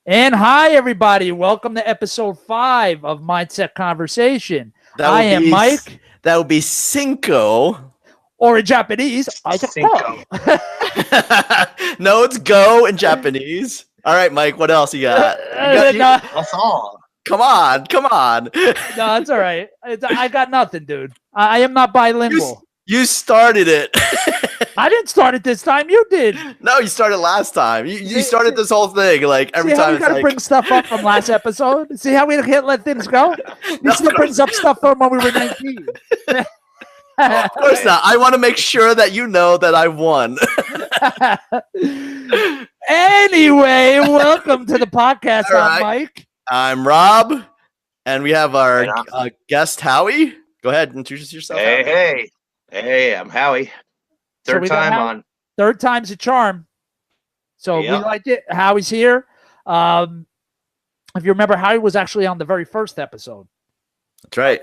And hi, everybody. Welcome to episode 5 of Mindset Conversation. That I am Mike. That would be Cinco. Or in Japanese, I Cinco. No, it's go in Japanese. All right, Mike, what else you got? That's all. Come on. No, that's all right. I got nothing, dude. I am not bilingual. You started it. I didn't start it this time. You did. No, you started last time. You started this whole thing. Like every See how time we gotta bring stuff up from last episode? See how we can't let things go? He still brings up stuff from when we were 19. Of course not. I want to make sure that you know that I won. Anyway, welcome to the podcast. All I'm right. Mike. I'm Rob, and we have our guest Howie. Go ahead and introduce yourself. Hey, I'm Howie. Third time on. Third time's a charm. So we liked it. Howie's here. If you remember, Howie was actually on the very first episode. That's right.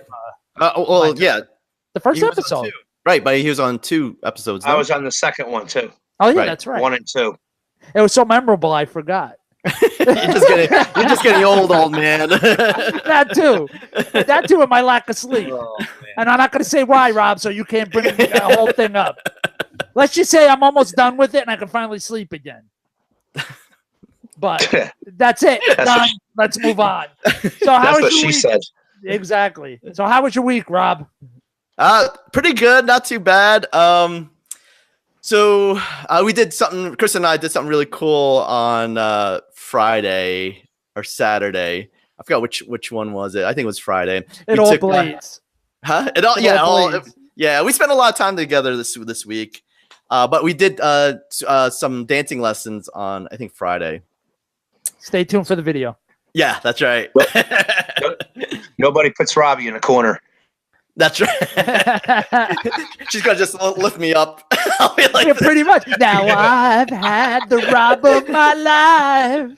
The first episode. Right, but he was on 2 episodes. I was on the second one too. Oh yeah, that's right. 1 and 2. It was so memorable, I forgot. You're just getting old man. That too, and my lack of sleep. Oh, and I'm not going to say why, Rob, so you can't bring the whole thing up. Let's just say I'm almost done with it, and I can finally sleep again. But that's it. Done. Let's move on. So how was your week? She said. Exactly. So how was your week, Rob? Pretty good, not too bad. So we did something. Chris and I did something really cool on Friday or Saturday. I forgot which one was it. I think it was Friday. It all bleeds. Yeah. We spent a lot of time together this week. But we did some dancing lessons on, I think, Friday. Stay tuned for the video. Yeah, that's right. Nobody puts Robbie in a corner. That's right. She's gonna just lift me up. I'll be like, yeah, pretty much. Now I've had the Rob of my life.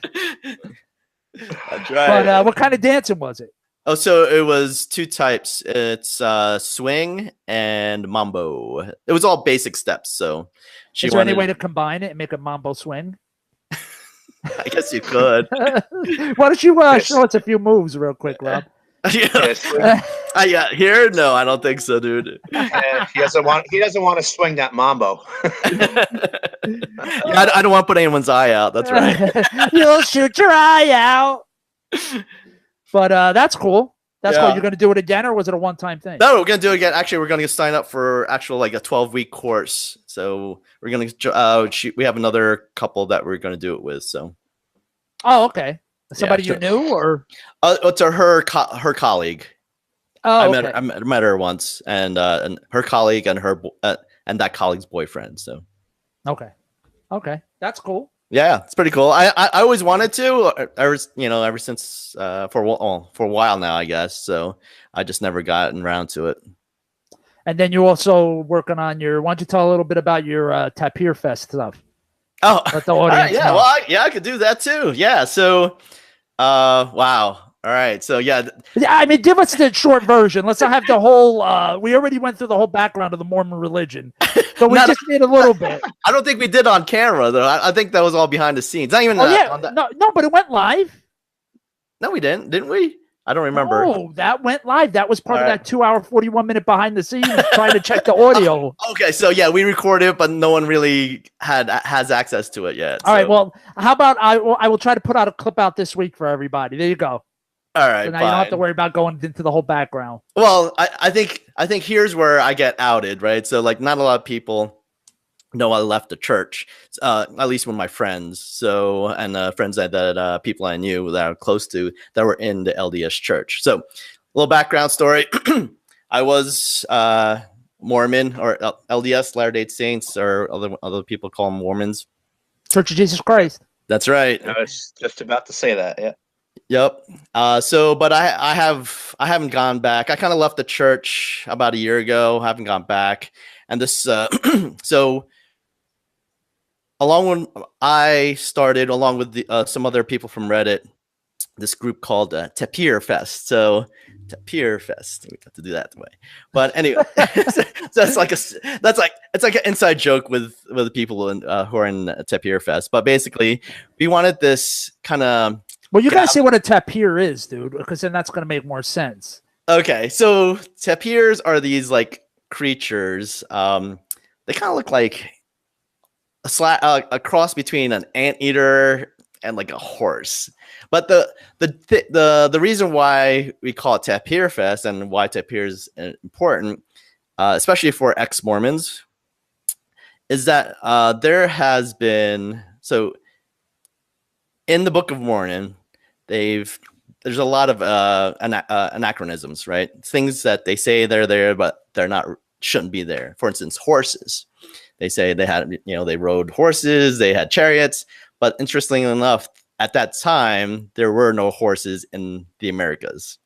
That's right. But what kind of dancing was it? Oh, so it was 2 types. It's swing and mambo. It was all basic steps. So is there any way to combine it and make a mambo swing? I guess you could. Why don't you show us a few moves real quick, Rob? Yeah, here? No, I don't think so, dude. He doesn't want to swing that mambo. I don't want to put anyone's eye out. That's right. You'll shoot your eye out. But that's cool. That's cool. You're going to do it again, or was it a one-time thing? No, we're going to do it again. Actually, we're going to sign up for a 12-week course. So we're going to we have another couple that we're going to do it with. So. Oh, okay. Somebody you knew, or? It's her colleague. Oh, I met her once, and her colleague and and that colleague's boyfriend. So. Okay, that's cool. Yeah, it's pretty cool. I always wanted to, ever since for a while now, I guess. So I just never gotten around to it. And then you also working on your. Why don't you tell a little bit about your Tapir Fest stuff? Oh, let the audience know. Well, I could do that too. Yeah. So, wow. All right. So yeah. I mean, give us the short version. Let's not have the whole. We already went through the whole background of the Mormon religion, so we just need a little bit. I don't think we did on camera though. I think that was all behind the scenes. Not even. No, but it went live. No, we didn't we? I don't remember. Oh, that went live. That was part of that 2-hour, 41-minute behind the scenes trying to check the audio. Okay, so yeah, we recorded it, but no one really has access to it yet. All right. Well, how about I will try to put out a clip out this week for everybody. There you go. All right. So now you don't have to worry about going into the whole background. Well, I think here's where I get outed, right? So like, not a lot of people know I left the church, at least with my friends. So, and friends that people I knew that are close to that were in the LDS church. So, a little background story. I was Mormon or LDS, Latter-day Saints, or other people call them Mormons. Church of Jesus Christ. That's right. I was just about to say that. Yeah. Yep. But I haven't gone back. I kind of left the church about a year ago. I haven't gone back, and this so. Along with some other people from Reddit, this group called Tapir Fest. So Tapir Fest, we got to do that way. But anyway, so it's like an inside joke with the people who are in Tapir Fest. But basically, we wanted this kind of Well, you gotta say what a tapir is, dude, because then that's gonna make more sense. Okay, so tapirs are these like creatures. They kind of look like a cross between an anteater and like a horse. But the reason why we call it Tapir Fest and why tapir is important, especially for ex-Mormons, is that there has been, so in the Book of Mormon, there's a lot of anachronisms, right? Things that they say they're there, but they're not, shouldn't be there. For instance, horses. They say they had, they rode horses, they had chariots, but interestingly enough, at that time, there were no horses in the Americas.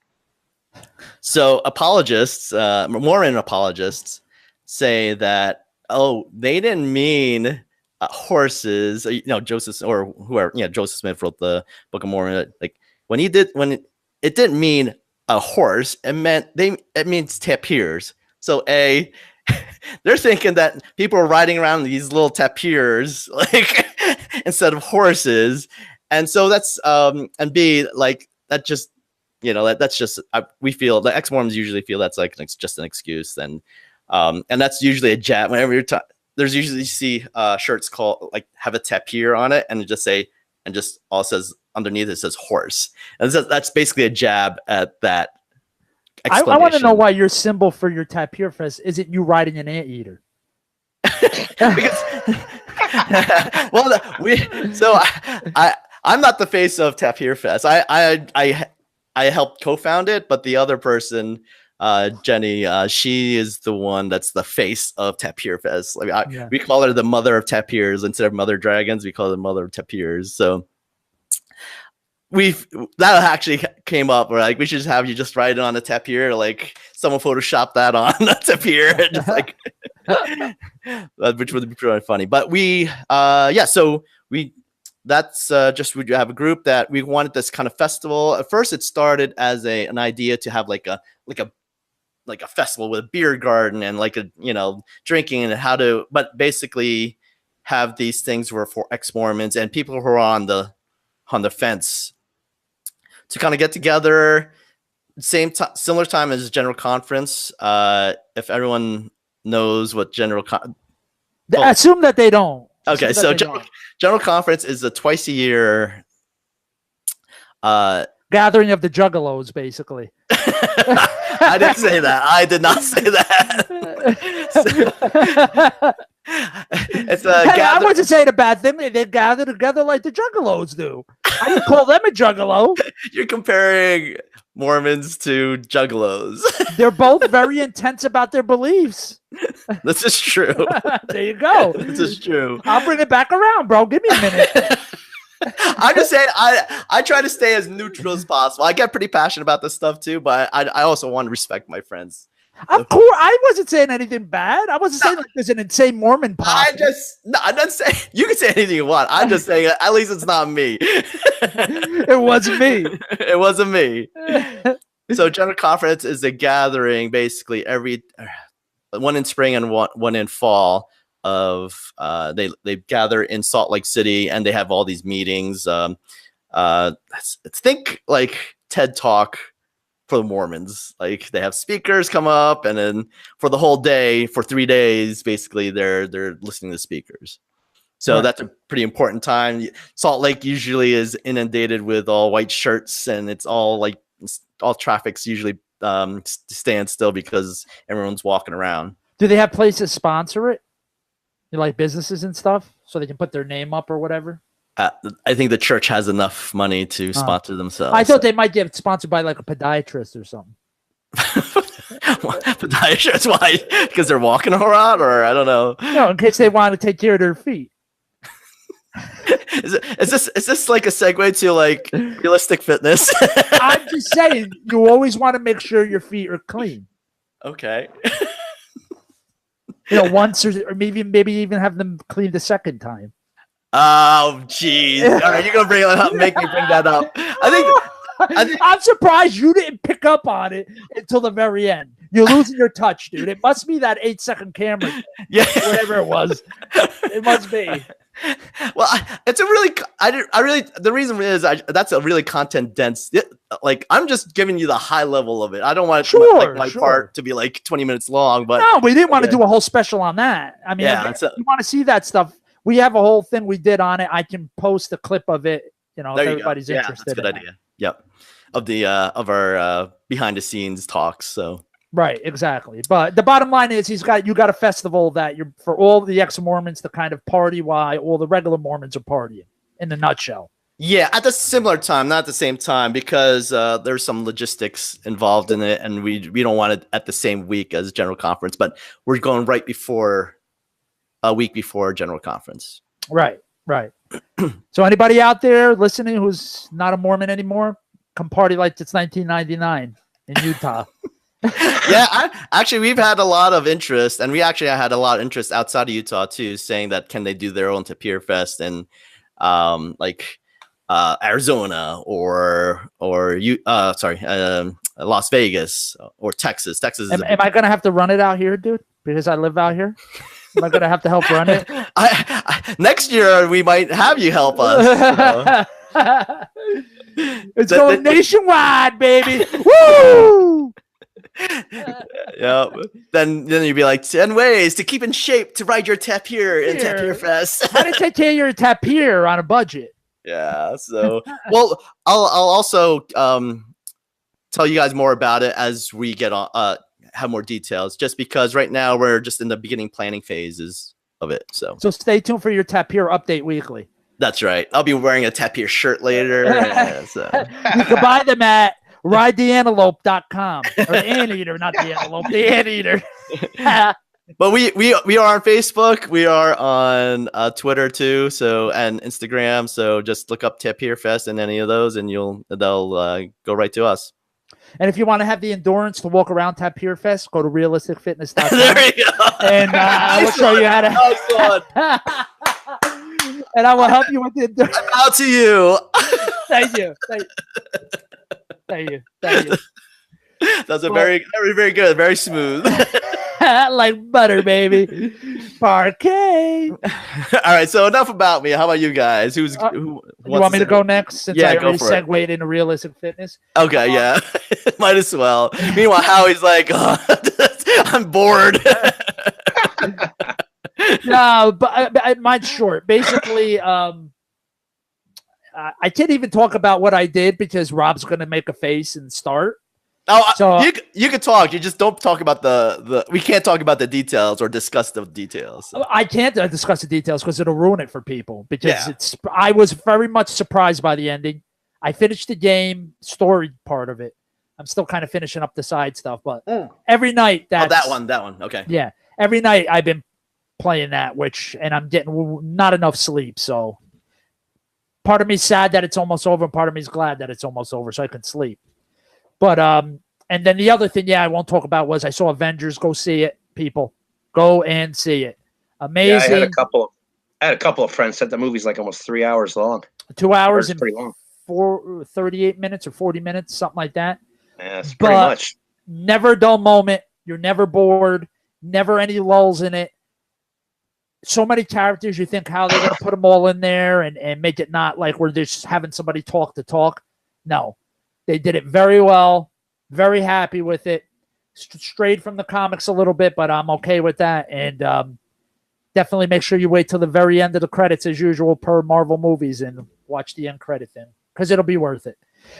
So apologists, Mormon apologists, say that, oh, they didn't mean horses. Joseph or whoever, Joseph Smith wrote the Book of Mormon. Like when it didn't mean a horse, it means tapirs. So they're thinking that people are riding around these little tapirs, like instead of horses. And so that's and B, like that just that's just we feel the ex-Mormons usually feel that's like just an excuse, and that's usually a jab. Whenever you're there's usually you see shirts called like have a tapir on it, and it just say and just all says underneath it says horse, and that's basically a jab at that. I want to know why your symbol for your Tapir Fest isn't you riding an anteater. Because I'm not the face of Tapir Fest. I helped co-found it, but the other person, Jenny, she is the one that's the face of Tapir Fest. Like we call her the mother of tapirs instead of mother dragons. We call her the mother of tapirs. So that actually came up. We're like, we should just have you just ride it on a tapir. Like someone photoshopped that on a tapir, just like, which would be pretty funny. But that's just we have a group that we wanted this kind of festival. At first, it started as an idea to have like a festival with a beer garden and like drinking and but basically have these things were for ex-Mormons and people who are on the fence to kind of get together. Similar time as General Conference. If everyone knows what assume that they don't. Okay, so General Conference is a twice a year gathering of the juggalos, basically. I didn't say that. I did not say that. I wasn't saying a bad thing. They gather together like the juggalos do. I didn't call them a juggalo. You're comparing Mormons to juggalos. They're both very intense about their beliefs. This is true. There you go. This is true. I'll bring it back around, bro. Give me a minute. I'm just saying I try to stay as neutral as possible. I get pretty passionate about this stuff too, but I also want to respect my friends. Of course, I wasn't saying anything bad. I wasn't saying like there's an insane Mormon pop. I'm not saying you can say anything you want. I'm just saying at least it's not me. It wasn't me. It wasn't me. So General Conference is a gathering basically every one in spring and one in fall of they gather in Salt Lake City and they have all these meetings. Think like TED Talk for the Mormons. Like they have speakers come up, and then for the whole day, for 3 days, basically they're listening to speakers. So that's a pretty important time. Salt Lake usually is inundated with all white shirts, and it's all like all traffic's usually stand still because everyone's walking around. Do they have places sponsor it? Like businesses and stuff, so they can put their name up or whatever? I think the church has enough money to sponsor themselves. I thought they might get sponsored by like a podiatrist or something. Podiatrist? Why? Because they're walking around, or I don't know. No, in case they want to take care of their feet. Is this like a segue to like realistic fitness? I'm just saying, you always want to make sure your feet are clean. Okay. Once or maybe even have them clean the second time. Oh, jeez. All right, you're gonna make me bring that up. I think I'm surprised you didn't pick up on it until the very end. You're losing your touch, dude. It must be that 8-second camera. Yeah, whatever it was. It must be. Well, it's a really, I really, the reason is that's a really content dense. Like, I'm just giving you the high level of it. I don't want my part to be like 20 minutes long, but no, we didn't want to do a whole special on that. I mean, if you want to see that stuff, we have a whole thing we did on it. I can post a clip of it. You know, if everybody's interested. That's a good idea. Yep. Of our behind the scenes talks. So. Right, exactly. But the bottom line is you got a festival that you're for all the ex-Mormons to kind of party while all the regular Mormons are partying, in a nutshell. Yeah, at the similar time, not at the same time, because there's some logistics involved in it, and we don't want it at the same week as General Conference, but we're going right before a week before General Conference. Right. So anybody out there listening who's not a Mormon anymore, come party like it's 1999 in Utah. Yeah, actually, we've had a lot of interest, and we actually had a lot of interest outside of Utah too, saying that can they do their own Tapir Fest in Arizona or Las Vegas or Texas. Texas. Am I going to have to run it out here, dude? Because I live out here. Am I going to have to help run it? Next year we might have you help us. It's going nationwide, baby. Woo! Yeah. Then you'd be like 10 ways to keep in shape to ride your Tapir in Tapir Fest. How to take care of your Tapir on a budget? Yeah. So, well, I'll also tell you guys more about it as we get on. Have more details. Just because right now we're just in the beginning planning phases of it. So stay tuned for your Tapir update weekly. That's right. I'll be wearing a Tapir shirt later. So. You can buy them at ridetheantelope.com or the anteater, not the antelope, the anteater. But we are on Facebook. We are on Twitter too. So and Instagram. So just look up Tapir Fest and any of those, and they'll go right to us. And if you want to have the endurance to walk around Tapir Fest, go to realisticfitness.com. There you go. And I will show you how to. And I will help you with the endurance. Out to you. Thank you. That's a very, very, very good. Very smooth. Like butter, baby. Parquet. All right. So enough about me. How about you guys? Who you want me to go next? Since I already segued into realistic fitness. Okay. Yeah. Might as well. Meanwhile, Howie's like, oh, I'm bored. No, but mine's short. Basically, I can't even talk about what I did because Rob's going to make a face and start. Oh, so you can talk. You just don't talk about the. We can't talk about the details or discuss the details. So. I can't discuss the details because it'll ruin it for people. Because I was very much surprised by the ending. I finished the game story part of it. I'm still kind of finishing up the side stuff, but every night that one. Okay. Yeah, every night I've been playing that, and I'm getting not enough sleep. So part of me's sad that it's almost over, and part of me's glad that it's almost over, so I can sleep. But and then the other thing, I won't talk about was I saw Avengers. Go see it, people. Go and see it. Amazing. Yeah, I had a couple of friends said the movie's like almost 3 hours long. 2 hours and pretty long. 38 minutes or 40 minutes, something like that. Yeah, it's pretty much. Never a dull moment. You're never bored. Never any lulls in it. So many characters. You think how they're going to put them all in there and make it not like we're just having somebody talk to talk. No. They did it very well. Very happy with it. Strayed from the comics a little bit, but I'm okay with that. And definitely make sure you wait till the very end of the credits as usual per Marvel movies and watch the end credit thing because it'll be worth it.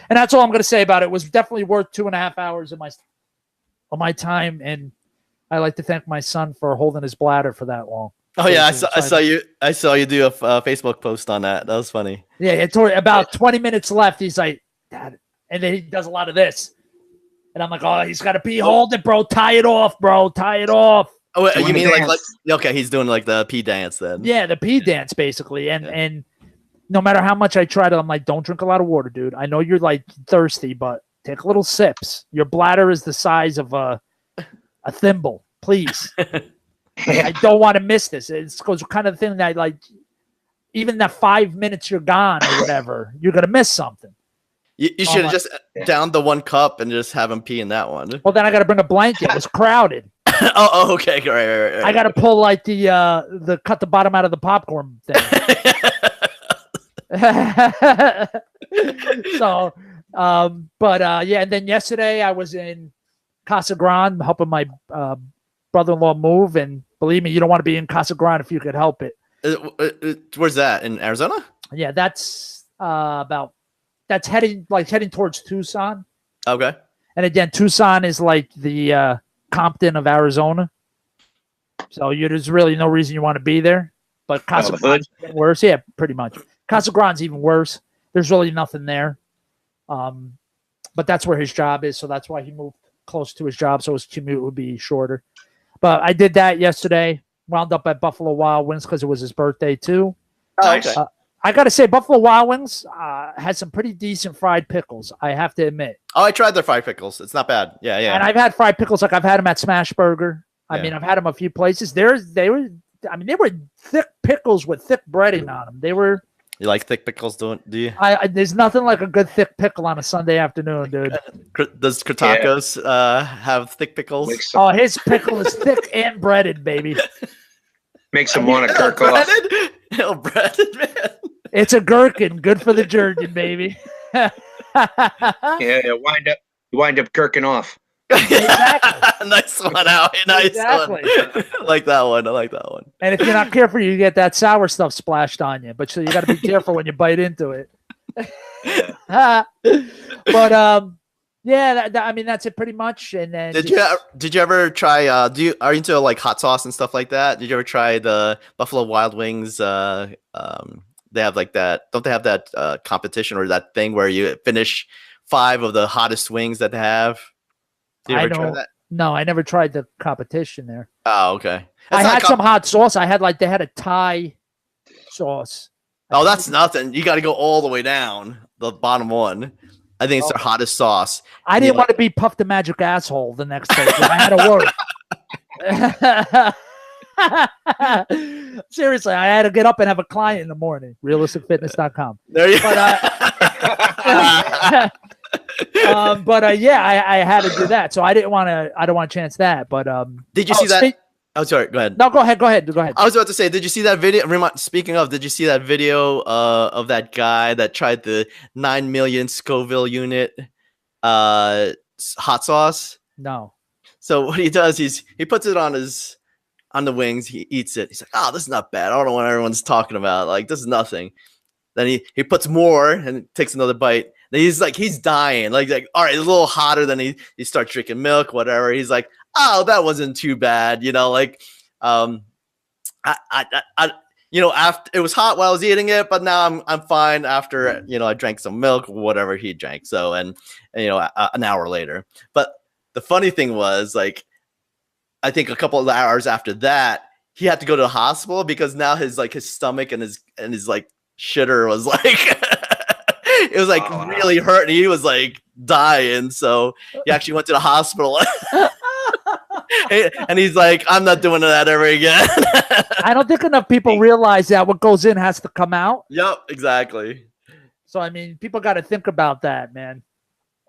And that's all I'm going to say about it. It was definitely worth 2.5 hours of my time. And I like to thank my son for holding his bladder for that long. Oh yeah, I saw you do a Facebook post on that. That was funny. Yeah, it's about 20 minutes left. He's like, Dad. And then he does a lot of this. And I'm like, oh, he's got to pee. Hold it, bro. Tie it off, bro. Tie it off. Oh, you mean like okay, he's doing like the pee dance then. Yeah, the pee dance basically. And no matter how much I try to, I'm like, don't drink a lot of water, dude. I know you're like thirsty, but take little sips. Your bladder is the size of a thimble. Please. I don't want to miss this. It's kind of the thing that like even that 5 minutes you're gone or whatever, you're going to miss something. You should have just downed the 1 cup and just have him pee in that one. Well, then I got to bring a blanket. It was crowded. Okay, right. I got to pull like the cut the bottom out of the popcorn thing. So, yeah. And then yesterday I was in Casa Grande helping my brother-in-law move, and believe me, you don't want to be in Casa Grande if you could help it. Where's that, in Arizona? Yeah, that's heading towards Tucson. Okay. And again, Tucson is like the Compton of Arizona, so there's really no reason you want to be there. But Casa Grande's even worse. Yeah, pretty much. Casa Grande's even worse. There's really nothing there. But that's where his job is, so that's why he moved close to his job, so his commute would be shorter. But I did that yesterday. Wound up at Buffalo Wild Wings because it was his birthday too. Nice. I got to say, Buffalo Wild Wings had some pretty decent fried pickles, I have to admit. Oh, I tried their fried pickles. It's not bad. Yeah. And I've had fried pickles, like I've had them at Smash Burger. I mean, I've had them a few places. They were thick pickles with thick breading on them. They were. You like thick pickles, do you? There's nothing like a good thick pickle on a Sunday afternoon, dude. Does Kurtakos have thick pickles? Oh, his pickle is thick and breaded, baby. Makes him want to jerk off. Breaded, man. It's a gherkin, good for the jerkin, baby. Yeah, you wind up gherkin off. Exactly. Nice one, Howie. Nice exactly. one. I like that one. And if you're not careful, you get that sour stuff splashed on you. But so you got to be careful when you bite into it. But yeah, I mean that's it pretty much. And then did you ever try? Are you into like hot sauce and stuff like that? Did you ever try the Buffalo Wild Wings? They have like that. Don't they have that competition or that thing where you finish 5 of the hottest wings that they have? Did you ever try that? No, I never tried the competition there. Oh, okay. I had some hot sauce. They had a Thai sauce. Oh, that's nothing. You got to go all the way down the bottom one. I think it's their hottest sauce. I didn't want to be Puff the Magic Asshole the next day. I had to work. Seriously, I had to get up and have a client in the morning. Realisticfitness.com. There you go. Yeah, I had to do that. So I don't want to chance that. But did you see that? Oh, sorry. Go ahead. No, go ahead. I was about to say, did you see that video? Speaking of, did you see that video of that guy that tried the 9 million Scoville unit hot sauce? No. So what he does is he puts it on the wings. He eats it. He's like, "Oh, this is not bad. I don't know what everyone's talking about. Like, this is nothing." Then he puts more and takes another bite. Then he's dying. Like all right, it's a little hotter. Then he starts drinking milk, whatever. He's like, "Oh, that wasn't too bad." After it was hot while I was eating it, but now I'm fine after I drank some milk, whatever he drank. So an hour later. But the funny thing was, like, I think a couple of hours after that, he had to go to the hospital because now his stomach and his shitter was like it was like really hurting. He was like dying, so he actually went to the hospital. And he's like, "I'm not doing that ever again." I don't think enough people realize that what goes in has to come out. Yep, exactly. So I mean, people got to think about that, man.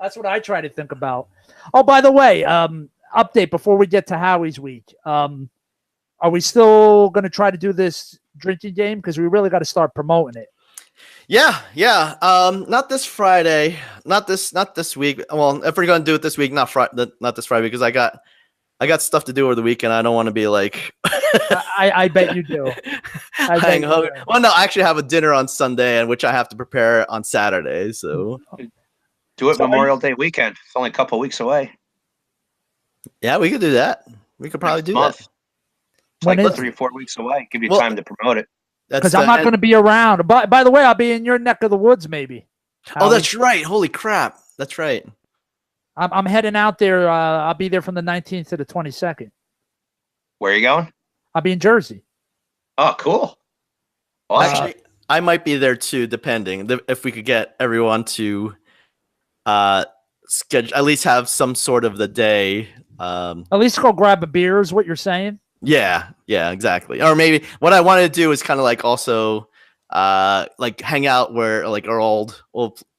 That's what I try to think about. Oh, by the way, update before we get to Howie's week. Are we still going to try to do this drinking game? Because we really got to start promoting it. Yeah. Not this Friday. Not this week. Well, if we're going to do it this week, not this Friday, because I got stuff to do over the weekend. I don't want to be like. I bet you do. Well, no, I actually have a dinner on Sunday, and which I have to prepare on Saturday. So do it Memorial Day weekend. It's only a couple of weeks away. Yeah, we could do that. We could probably do that. It's like 3 or 4 weeks away. Give you time to promote it. Because I'm not going to be around. By the way, I'll be in your neck of the woods, maybe. Oh, that's right. Holy crap. That's right. I'm heading out there. I'll be there from the 19th to the 22nd. Where are you going? I'll be in Jersey. Oh, cool. Awesome. Actually, I might be there too, depending if we could get everyone to schedule, at least have some sort of the day. At least go grab a beer is what you're saying. Yeah, exactly. Or maybe what I wanted to do is kind of like also like hang out where like our old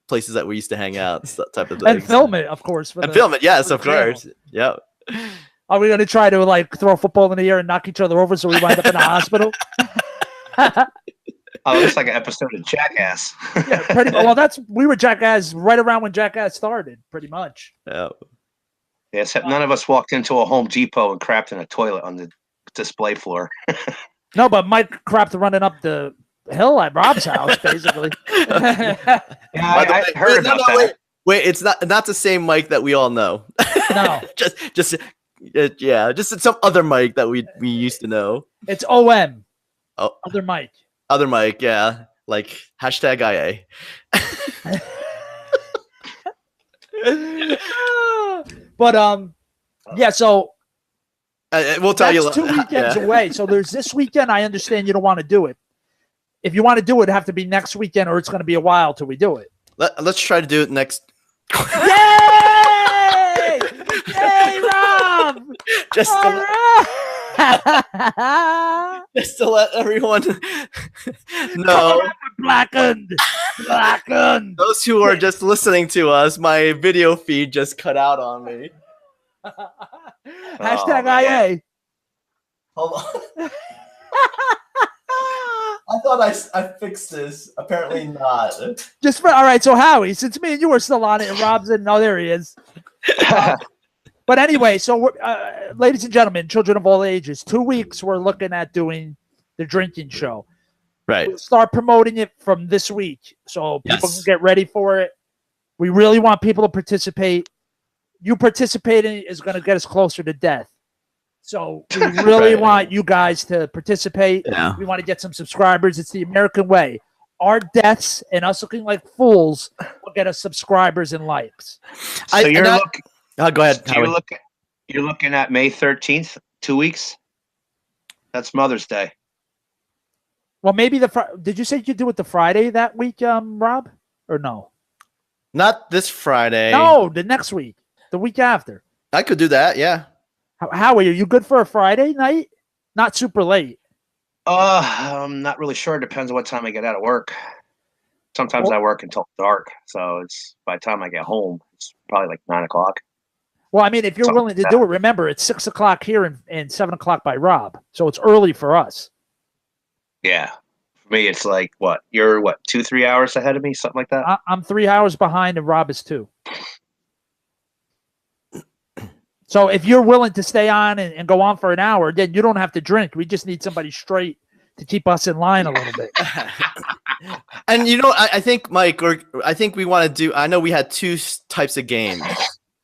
places that we used to hang out, that type of thing. And film it, of course. Film it, yes, of channel. course. Yep. Are we going to try to like throw a football in the air and knock each other over so we wind up in a hospital? Oh, it looks like an episode of Jackass. Yeah, pretty much. Well, we were Jackass right around when Jackass started, pretty much. Yeah. Yeah, except none of us walked into a Home Depot and crapped in a toilet on the display floor. No, but Mike crapped running up the hill at Rob's house, basically. Yeah, I heard about that. Wait, it's not the same Mike that we all know. No, just some other Mike that we used to know. it's OM. Oh, Other Mike. Other Mike, yeah, like #IA. But yeah. So we'll tell you. that's 2 weekends away. So there's this weekend. I understand you don't want to do it. If you want to do it, it'd have to be next weekend, or it's going to be a while till we do it. Let's try to do it next. Yay! Yay, Rob! Just to let everyone know. Blackened. Those who are just listening to us, my video feed just cut out on me. #IA. Hold on. I thought I fixed this. Apparently not. All right. So Howie, since me and you were still on it, and Rob's in, oh, there he is. But anyway, so ladies and gentlemen, children of all ages, 2 weeks we're looking at doing the drinking show. Right. We'll start promoting it from this week, so people can get ready for it. We really want people to participate. You participating is going to get us closer to death. So we really want you guys to participate. Yeah. We want to get some subscribers. It's the American way. Our deaths and us looking like fools will get us subscribers and likes. So you're looking. Oh, go ahead. You're looking at May 13th, 2 weeks. That's Mother's Day. Well, maybe did you say you could do it the Friday that week, Rob? Or no? Not this Friday. No, the next week. The week after. I could do that, yeah. Howie, are you good for a Friday night? Not super late. I'm not really sure. It depends on what time I get out of work. Sometimes I work until dark, so it's by the time I get home, it's probably like 9 o'clock. Well, I mean, if you're willing to do it, remember it's 6 o'clock here and 7 o'clock by Rob, so it's early for us. Yeah, for me, it's like what? You're 2-3 hours ahead of me, something like that. I'm 3 hours behind, and Rob is 2. So if you're willing to stay on and go on for an hour, then you don't have to drink. We just need somebody straight to keep us in line a little bit. And I think, Mike, I think we want to do. I know we had 2 types of games.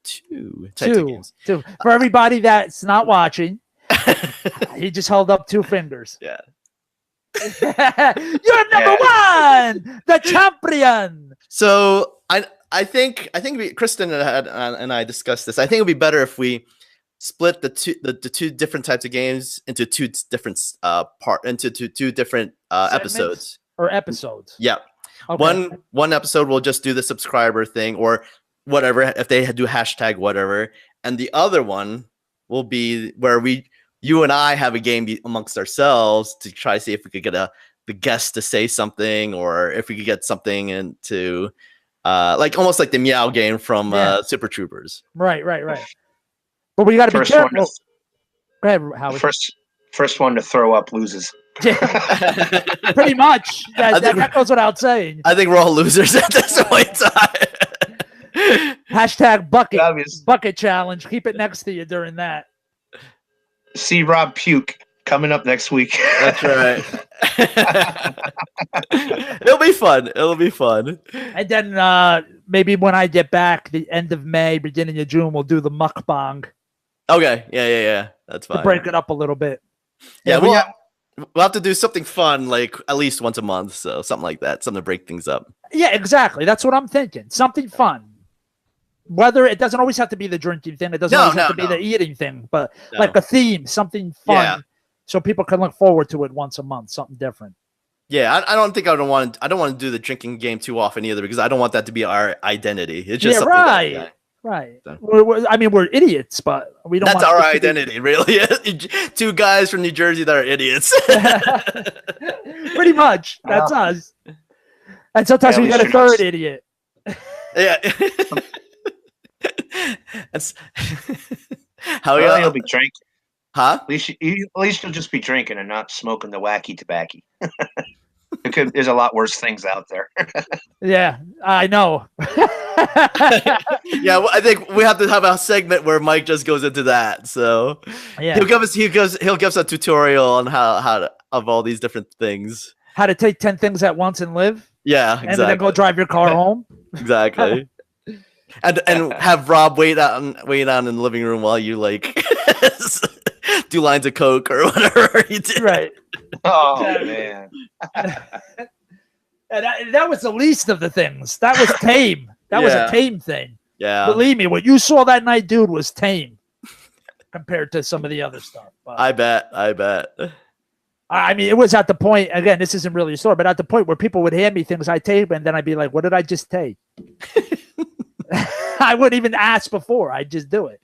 Two types of games. Two. For everybody that's not watching, he just held up 2 fingers. Yeah. You're number one, the champion. So I think Kristen and I discussed this. I think it would be better if we split the two different types of games into two different episodes. Or episodes. Yeah. Okay. One episode we'll just do the subscriber thing or whatever, if they do hashtag whatever, and the other one will be where you and I have a game amongst ourselves to try to see if we could get the guest to say something, or if we could get something into like almost like the meow game from Super Troopers. Right. But we got to be careful. Go ahead, Howard. First one to throw up loses. Yeah. Pretty much. That goes without saying. I think we're all losers at this point in time. Hashtag bucket challenge. Keep it next to you during that. See Rob puke coming up next week. That's right. It'll be fun. And then maybe when I get back, the end of May, beginning of June, we'll do the mukbang. Okay. Yeah. That's fine. To break it up a little bit. Yeah, we'll have to do something fun, like at least once a month. So something like that, something to break things up. Yeah, exactly. That's what I'm thinking. Something fun. Whether it doesn't always have to be the drinking thing, it doesn't always have to be the eating thing, but like a theme, something fun, so people can look forward to it once a month, something different. Yeah, I don't want to do the drinking game too often either, because I don't want that to be our identity. It's just right. So. We're idiots, but we don't. That's our identity, really. 2 guys from New Jersey that are idiots. Pretty much, that's us. And sometimes we got a third idiot. Yeah. That's how Well, he'll be drinking. Huh? At least you'll just be drinking and not smoking the wacky tobacco. There's a lot worse things out there. Yeah, I know. Yeah, well, I think we have to have a segment where Mike just goes into that. So Yeah. he'll give us a tutorial on how to, of all these different things. How to take 10 things at once and live? Yeah, exactly. And then go drive your car home? Exactly. and have Rob wait out in the living room while you like do lines of coke or whatever you do. Right. Oh man. And that was the least of the things. That was tame. That was a tame thing. Yeah. Believe me, what you saw that night, dude, was tame compared to some of the other stuff. But, I bet. I mean, it was at the point, again, this isn't really a story, but at the point where people would hand me things I tape, and then I'd be like, what did I just tape? I wouldn't even ask before. I'd just do it.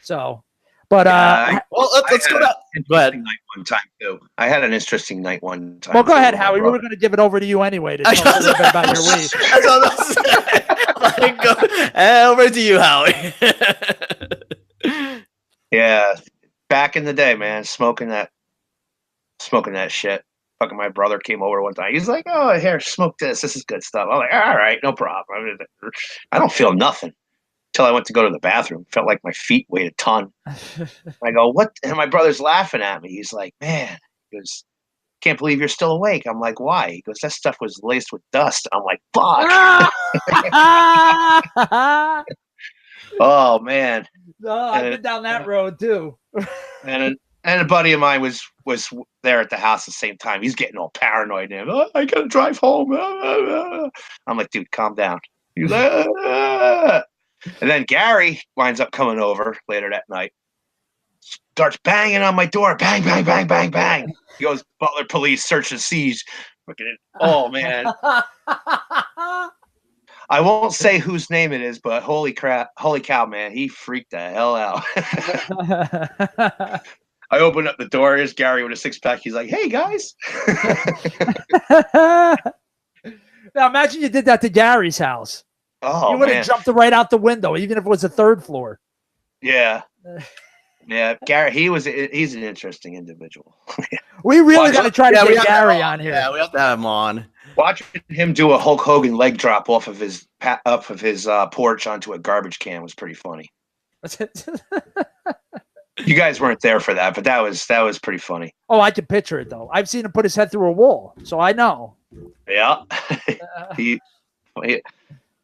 So, but well, let's go back. Go ahead. Night one time too. I had an interesting night one time. Well, go ahead, Howie. We were going to give it over to you anyway to tell us a little bit about your week. That's all over to you, Howie. Yeah, back in the day, man, smoking that shit. Fucking my brother came over one time. He's like, "Oh, here, smoke this. This is good stuff." I'm like, "All right, no problem." I don't feel nothing until I went to go to the bathroom. Felt like my feet weighed a ton. I go, "What?" And my brother's laughing at me. He's like, "Man," he goes, "Can't believe you're still awake." I'm like, "Why?" He goes, "That stuff was laced with dust." I'm like, "Fuck." Oh man. No, I've been down that road too. And a buddy of mine was there at the house at the same time. He's getting all paranoid now. "Oh, I gotta drive home." I'm like, "Dude, calm down." He's like, "Ah." And then Gary winds up coming over later that night. Starts banging on my door. Bang, bang, bang, bang, bang. He goes, "Butler police, search and seize." Oh man. I won't say whose name it is, but holy cow, man, he freaked the hell out. I opened up the door. Here's Gary with a six-pack. He's like, "Hey, guys." Now, imagine you did that to Gary's house. Oh, you would have jumped right out the window, even if it was the third floor. Yeah. Yeah, Gary, he's an interesting individual. We really got to try to get Gary on here. Yeah, we have to have him on. Watching him do a Hulk Hogan leg drop off of his porch onto a garbage can was pretty funny. You guys weren't there for that, but that was pretty funny. Oh, I can picture it though. I've seen him put his head through a wall, so I know. Yeah, he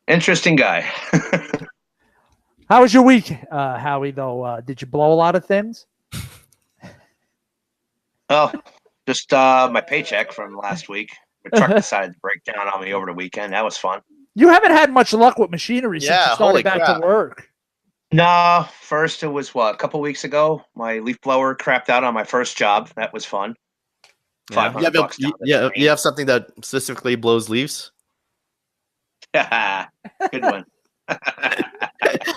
interesting guy. How was your week, Howie? Though, did you blow a lot of things? Oh, just my paycheck from last week. My truck decided to break down on me over the weekend. That was fun. You haven't had much luck with machinery since you started back to work. No, first it was a couple weeks ago. My leaf blower crapped out on my first job. That was fun. $500. You have something that specifically blows leaves? Good one.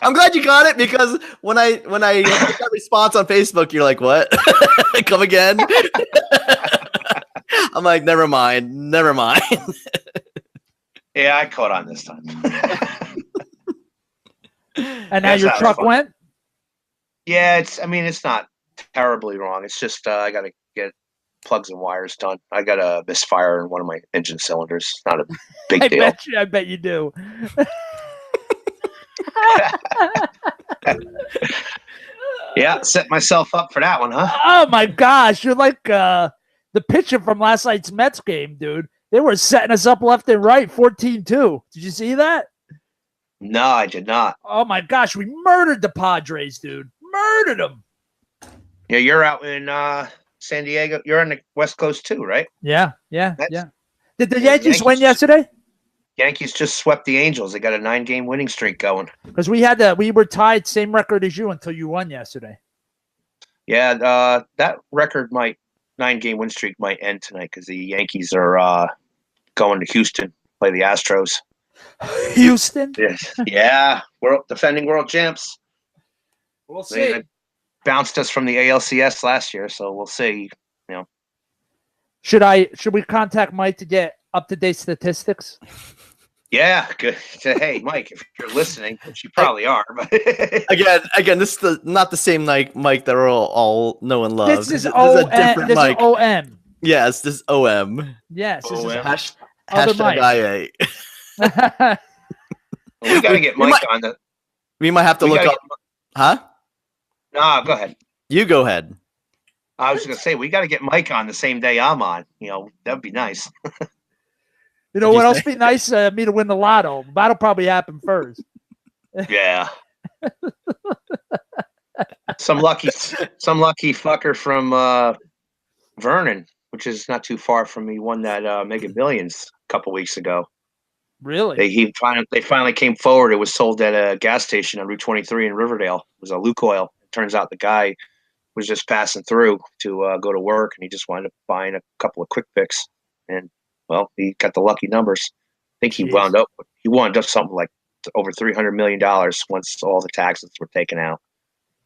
I'm glad you got it because when I got that response on Facebook, you're like, "What? Come again?" I'm like, never mind. Yeah, I caught on this time. And now your truck went? Yeah, it's not terribly wrong. It's just I got to get plugs and wires done. I got a misfire in one of my engine cylinders. It's not a big deal. I bet you do. Yeah, set myself up for that one, huh? Oh my gosh, you're like the pitcher from last night's Mets game, dude. They were setting us up left and right, 14-2. Did you see that? No, I did not. Oh my gosh, we murdered the Padres, dude. Murdered them. Yeah, you're out in San Diego. You're on the West Coast too, right? Yeah. Did the Yankees win yesterday? Yankees just swept the Angels. They got a 9-game winning streak going. Because we were tied, same record as you until you won yesterday. Yeah, that record 9-game win streak might end tonight because the Yankees are going to Houston, play the Astros. Houston? Yes. Yeah, defending world champs. We'll see. They bounced us from the ALCS last year, so we'll see. You know, should we contact Mike to get up-to-date statistics? Yeah, good. So, hey, Mike, if you're listening, which you probably are, but Again, this is not the same Mike that we're all know and love. This is This is a different This Mike. is OM. Yes, this is OM. Yes, this is Hashtag Mike. IA. we got to get Mike on the. We might have to look up. Huh? No, go ahead. You go ahead. I was going to say we got to get Mike on the same day I'm on. That'd be nice. You know what else be nice? Me to win the lotto. That'll probably happen first. Yeah. some lucky fucker from Vernon, which is not too far from me, won that Mega Millions a couple weeks ago. Really? They finally came forward. It was sold at a gas station on Route 23 in Riverdale. It was a Lukoil. It turns out the guy was just passing through to go to work, and he just wound up buying a couple of quick picks. And well, he got the lucky numbers. I think he wound up something like over $300 million once all the taxes were taken out.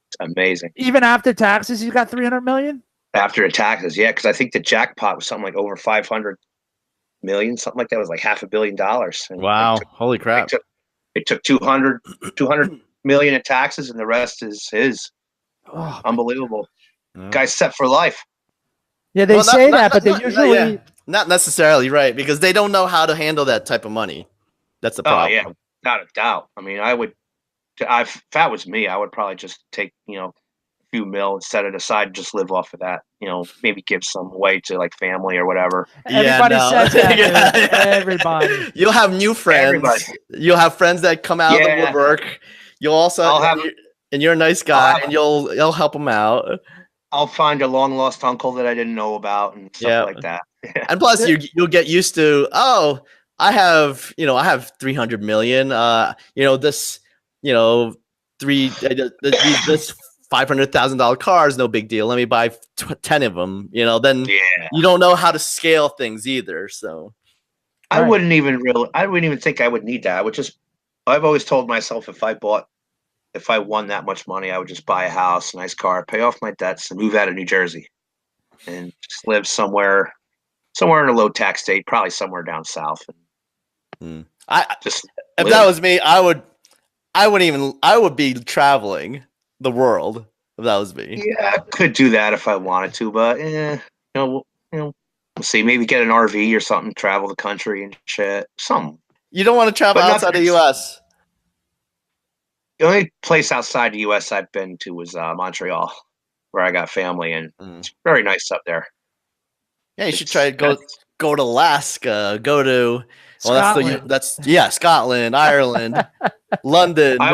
It's amazing. Even after taxes, you got $300 million? After the taxes, yeah, because I think the jackpot was something like over 500 million, something like that. It was like $500 million. And wow. Holy crap. They took 200 million in taxes, and the rest is his. Oh, unbelievable. Guy's set for life. Yeah, they say that, but they usually... Not necessarily, right, because they don't know how to handle that type of money. That's the problem. Oh, yeah, not a doubt. I mean, if that was me, I would probably just take, a few mil and set it aside and just live off of that. Maybe give some away to like family or whatever. Everybody says that. Yeah. Everybody. You'll have new friends. Everybody. You'll have friends that come out of the woodwork. You'll also and you're a nice guy, and you'll help them out. I'll find a long lost uncle that I didn't know about and stuff like that. And plus, you'll get used to. Oh, I have 300 million. This $500,000 car is no big deal. Let me buy 10 of them. Then you don't know how to scale things either. So I wouldn't even think I would need that. I've always told myself if I won that much money, I would just buy a house, a nice car, pay off my debts, and move out of New Jersey, and just live somewhere in a low tax state, probably somewhere down south. If that was me, I would be traveling the world if that was me. Yeah, I could do that if I wanted to, but we'll see. Maybe get an RV or something, travel the country and shit. Something. You don't want to travel outside the U.S. The only place outside the U.S. I've been to was Montreal, where I got family, and it's very nice up there. Yeah, you should try to go to Alaska, go to Scotland. Scotland, Ireland, London. I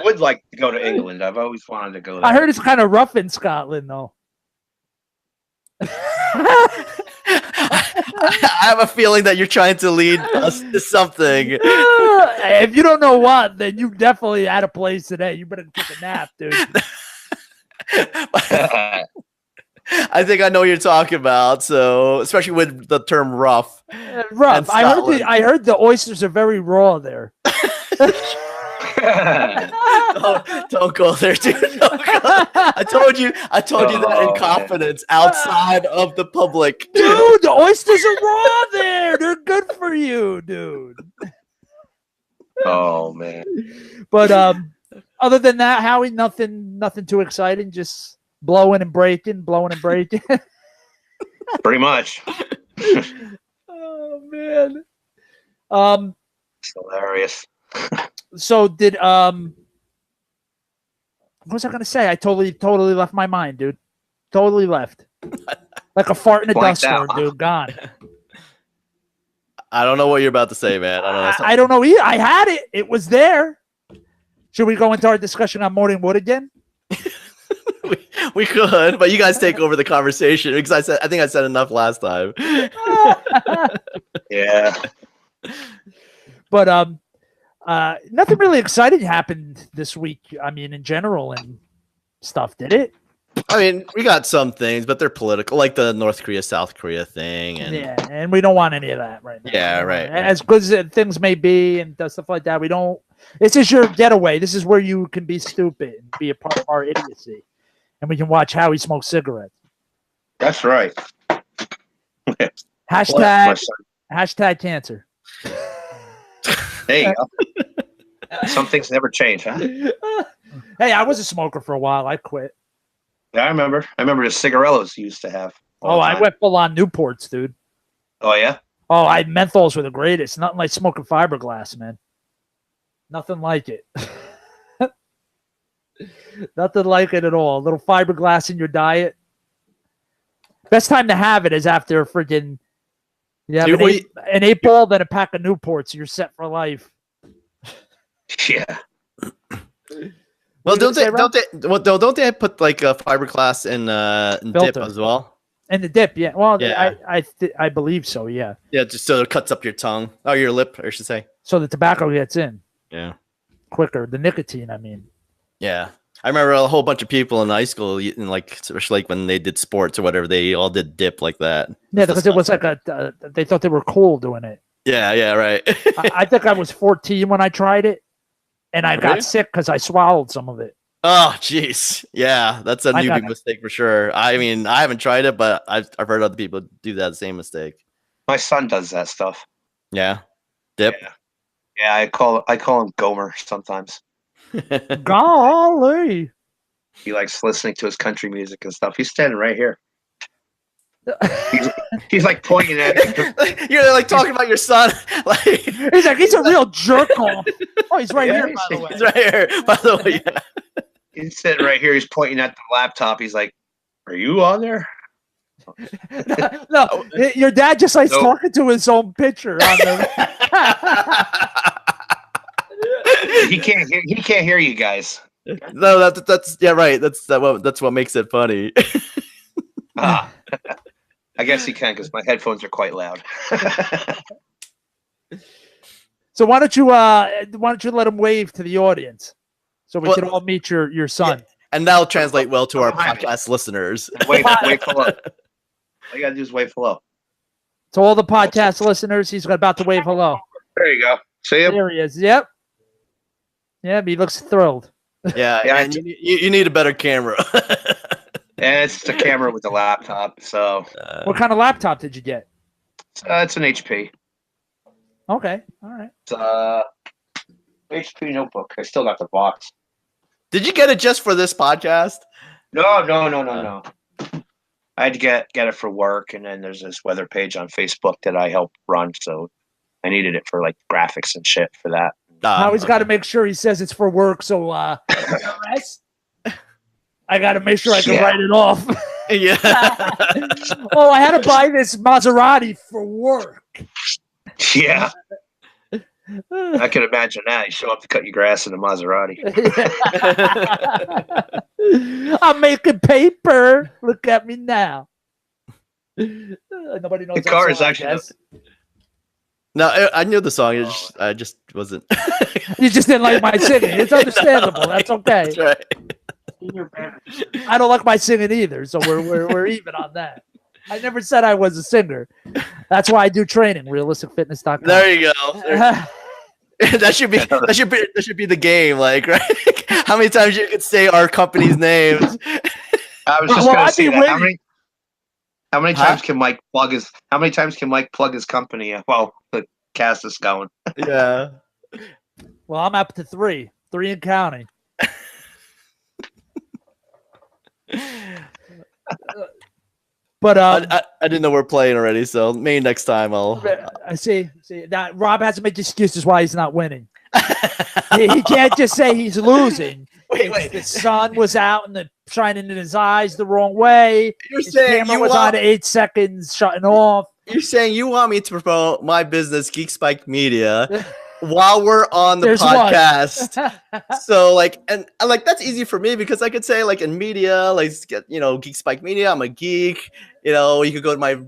would like to go to England. I've always wanted to go there. I heard it's kind of rough in Scotland, though. I have a feeling that you're trying to lead us to something. If you don't know what, then you definitely had a place today. You better take a nap, dude. I think I know what you're talking about. So, especially with the term rough. Rough. I heard the oysters are very raw there. Don't go there, dude. I told you that in confidence outside of the public. Dude, the oysters are raw there. They're good for you, dude. Oh man. But other than that, Howie, nothing too exciting, just blowing and breaking. Pretty much. Oh man. It's hilarious. So did what was I gonna say? I totally left my mind, dude. Totally left. Like a fart in a dust storm, dude. Gone. I don't know what you're about to say, man. I don't know either. I had it. It was there. Should we go into our discussion on Morning Wood again? we could, but you guys take over the conversation because I think I said enough last time. Yeah. But nothing really exciting happened this week. I mean, in general and stuff, did it? I mean, we got some things, but they're political, like the North Korea, South Korea thing. And we don't want any of that right now. Yeah, right. As good as things may be and stuff like that, we don't. This is your getaway. This is where you can be stupid and be a part of our idiocy. And we can watch how he smokes cigarettes. That's right. Hashtag cancer. There you go. Some things never change, huh? Hey, I was a smoker for a while. I quit. Yeah, I remember. I remember the cigarillos you used to have. all Oh, the I time. went full on Newports, dude. Oh yeah. Oh, menthols were the greatest. Nothing like smoking fiberglass, man. Nothing like it. Nothing like it at all. A little fiberglass in your diet. Best time to have it is after freaking you have an 8-ball, then a pack of Newports. You're set for life. Yeah. Well, don't they put like a fiberglass in dip as well? And the dip, yeah. Well, yeah. I believe so, yeah. Yeah, just so it cuts up your tongue. Oh, your lip, I should say. So the tobacco gets in. Yeah. Quicker. The nicotine, I mean. Yeah. I remember a whole bunch of people in high school, like especially like when they did sports or whatever, they all did dip like that. Yeah, because it was like they thought they were cool doing it. Yeah, right. I think I was 14 when I tried it, and I got sick because I swallowed some of it. Oh, jeez. Yeah, that's a newbie mistake for sure. I mean, I haven't tried it, but I've heard other people do that same mistake. My son does that stuff. Yeah, dip. Yeah, I call him Gomer sometimes. Golly. He likes listening to his country music and stuff. He's standing right here. He's like pointing at it. You're like talking about your son. Like he's a real jerk off. Oh, he's right here, by the way. He's right here, by the way. Yeah. He's sitting right here. He's pointing at the laptop. He's like, "Are you on there?" No, your dad just likes talking to his own picture on the. He can't hear you guys. No, that's yeah, right. That's what makes it funny. I guess he can because my headphones are quite loud. So why don't you let him wave to the audience so we can all meet your son? Yeah, and that'll translate well to our podcast listeners. Wave hello. All you gotta do is wave hello. To all the podcast listeners, he's about to wave hello. There you go. See him? There he is. Yep. Yeah, he looks thrilled. Yeah, and you need a better camera. And it's the camera with the laptop. So, what kind of laptop did you get? It's an HP. Okay, all right. It's HP notebook. I still got the box. Did you get it just for this podcast? No. I had to get it for work, and then there's this weather page on Facebook that I help run, so I needed it for like graphics and shit for that. Now he's got to make sure he says it's for work, so I got to make sure I can write it off. Yeah. Oh, I had to buy this Maserati for work. Yeah. I can imagine that. You show up to cut your grass in a Maserati. I'm making paper. Look at me now. Nobody knows the car is actually. No, I knew the song. I just wasn't. You just didn't like my singing. It's understandable. That's okay. That's right. I don't like my singing either, so we're even on that. I never said I was a singer. That's why I do training. RealisticFitness.com. There you go. That should be the game. Like, right? How many times you could say our company's names? I was just going to say that. How many times can Mike plug his? How many times can Mike plug his company? Well, the cast is going. Yeah. Well, I'm up to 3 and counting. But I didn't know we're playing already, so maybe next time I'll. I see that Rob has to make excuses why he's not winning. he can't just say he's losing. Wait. The sun was out and the shining in his eyes the wrong way. You're his saying camera was on 8 seconds, shutting off. You're saying you want me to promote my business, Geek Spike Media, while we're on the podcast. So and that's easy for me because I could say like in media, like Geek Spike Media, I'm a geek. You could go to my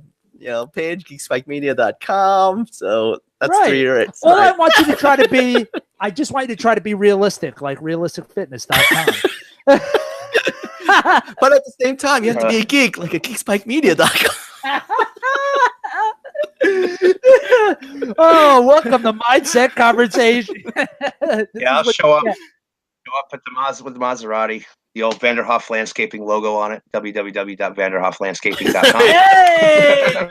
page, geekspikemedia.com. So that's 3 right. All I want you to try to be, I just want you to try to be realistic, like realisticfitness.com. But at the same time, you have to be a geek, like a geekspikemedia.com. Oh, welcome to Mindset Conversation. Yeah, I'll show up at with the Maserati, the old Vanderhoff Landscaping logo on it, www.vanderhofflandscaping.com. Hey!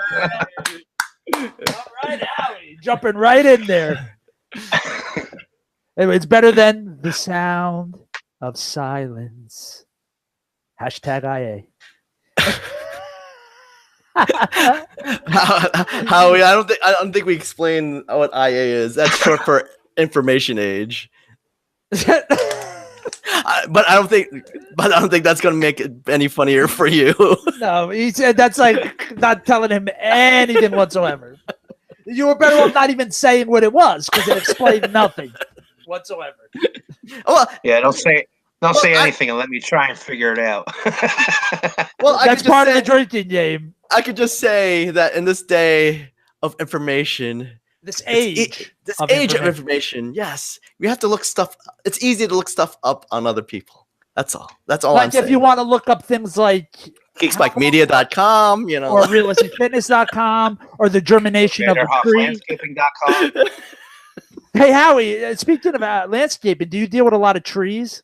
All right, Howie, jumping right in there. Anyway, it's better than the sound of silence. Hashtag IA. Howie, I don't think we explained what IA is. That's short for information age. But I don't think that's gonna make it any funnier for you. No, he said that's like not telling him anything whatsoever. You were better off not even saying what it was because it explained nothing whatsoever. Well, Yeah, don't say anything and let me try and figure it out. well, That's part of the drinking game. I could just say that in this day of information, This age of information, yes, we have to look stuff. It's easy to look stuff up on other people. That's all. That's all. Like I'm if you want to look up things like geekspikemedia.com, you know, or realisticfitness.com, or the germination of a tree. Landscaping.com. Hey, Howie, speaking about landscaping, do you deal with a lot of trees?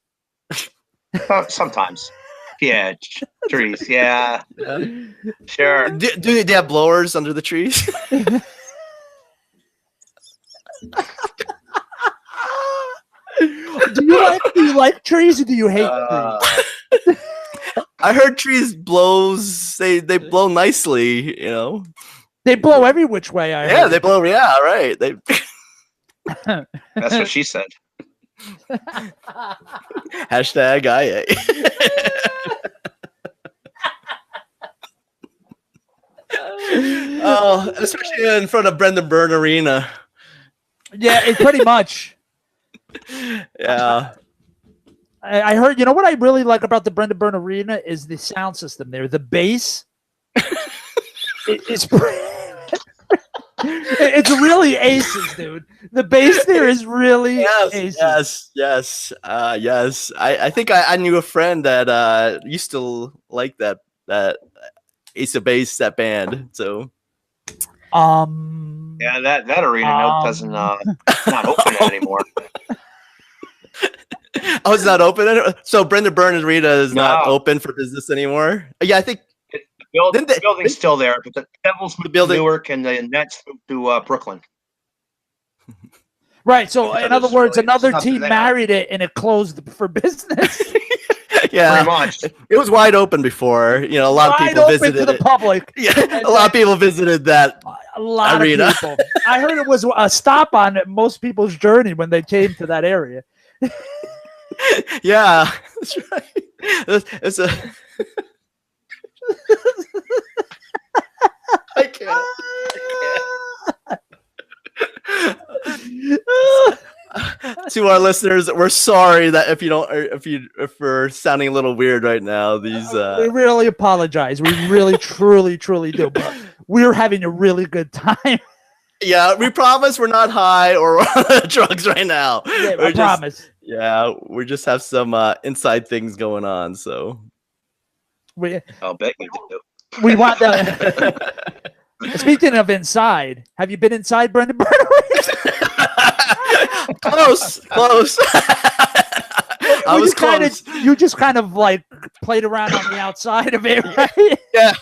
Sometimes. Yeah, trees. Yeah. Sure. Do they have blowers under the trees? Do you like trees or do you hate trees? I heard trees blows. They blow nicely. You know. They blow every which way. Yeah, they blow. Yeah, right. They. That's what she said. Hashtag IA. Oh, especially in front of Brendan Byrne Arena. Yeah, pretty much. Yeah. I heard, you know what I really like about the Brendan Byrne Arena is the sound system there. The bass it's really aces, dude. The bass there is really aces. Yes. I think I knew a friend that used to like that Ace of Base, that band. So yeah, that arena doesn't not open anymore. Oh, it's not open. So Brendan Byrne Arena is not open for business anymore. Yeah, I think the building's still there, but the Devils moved to Newark and the Nets moved to Brooklyn. Right. So in other words, another team married it and it closed for business. Yeah, pretty much. It was wide open before. You know, a lot of people visited to the public. Yeah, a lot of people visited that. A lot arena. Of people. I heard it was a stop on most people's journey when they came to that area. Yeah, that's right. It's a. I can't. To our listeners, we're sorry that if we're sounding a little weird right now. These we really apologize. We really, truly do. But we're having a really good time. Yeah, we promise we're not high or on drugs right now. Yeah, I promise. Yeah, we just have some inside things going on. So I'll bet you do. We want that. Speaking of inside, have you been inside Brendan Byrne? Close. I was close. You just kind of like played around on the outside of it, right? Yeah.